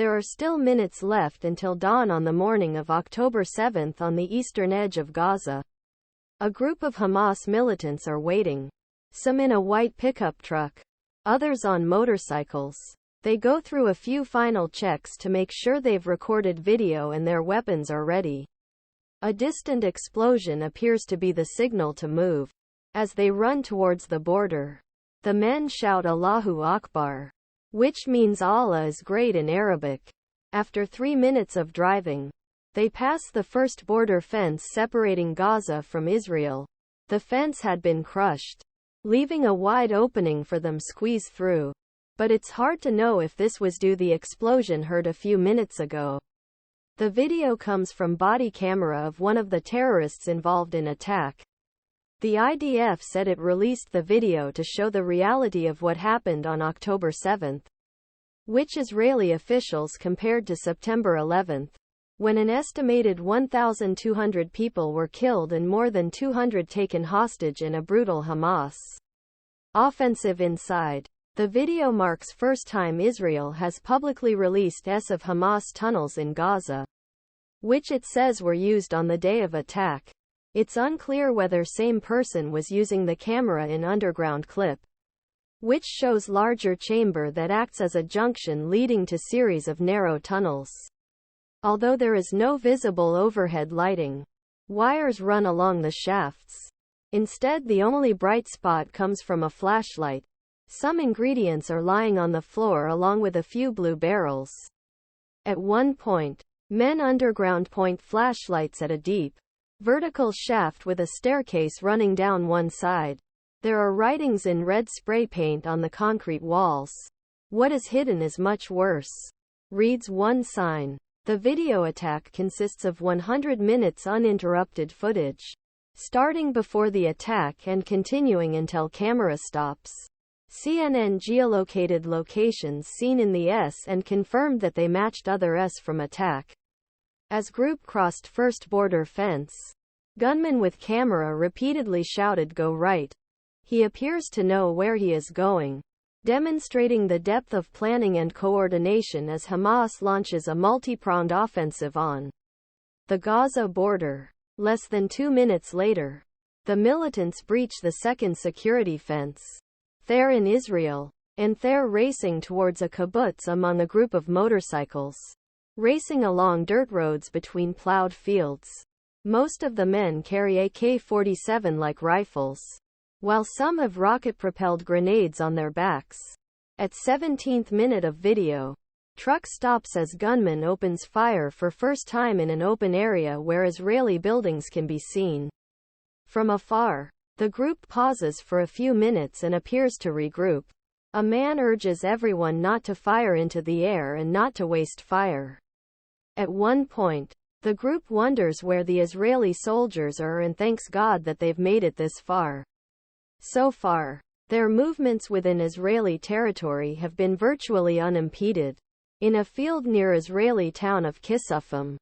There are still minutes left until dawn on the morning of October 7 on the eastern edge of Gaza. A group of Hamas militants are waiting. Some in a white pickup truck. Others on motorcycles. They go through a few final checks to make sure they've recorded video and their weapons are ready. A distant explosion appears to be the signal to move. As they run towards the border, the men shout Allahu Akbar, which means Allah is great in Arabic. After 3 minutes of driving, they pass the first border fence separating Gaza from Israel. The fence had been crushed, leaving a wide opening for them to squeeze through. But it's hard to know if this was due to the explosion heard a few minutes ago. The video comes from body camera of one of the terrorists involved in attack. The IDF said it released the video to show the reality of what happened on October 7, which Israeli officials compared to September 11, when an estimated 1,200 people were killed and more than 200 taken hostage in a brutal Hamas offensive inside. The video marks first time Israel has publicly released of Hamas tunnels in Gaza, which it says were used on the day of attack. It's unclear whether same person was using the camera in underground clip, which shows larger chamber that acts as a junction leading to series of narrow tunnels. Although there is no visible overhead lighting, wires run along the shafts. Instead, the only bright spot comes from a flashlight. Some ingredients are lying on the floor along with a few blue barrels. At one point, men underground point flashlights at a deep, vertical shaft with a staircase running down one side. There are writings in red spray paint on the concrete walls. What is hidden is much worse, reads one sign. The video attack consists of 100 minutes uninterrupted footage, starting before the attack and continuing until camera stops. CNN geolocated locations seen in the S and confirmed that they matched other S from attack. As group crossed first border fence, gunman with camera repeatedly shouted "Go right." He appears to know where he is going, demonstrating the depth of planning and coordination as Hamas launches a multi-pronged offensive on the Gaza border. Less than 2 minutes later, the militants breach the second security fence. They're in Israel, and they're racing towards a kibbutz among a group of motorcycles, racing along dirt roads between plowed fields. Most of the men carry AK-47-like rifles, while some have rocket-propelled grenades on their backs. At 17th minute of video, truck stops as gunman opens fire for first time in an open area where Israeli buildings can be seen. From afar, the group pauses for a few minutes and appears to regroup. A man urges everyone not to fire into the air and not to waste fire. At one point, the group wonders where the Israeli soldiers are and thanks God that they've made it this far. So far, their movements within Israeli territory have been virtually unimpeded. In a field near Israeli town of Kissufim,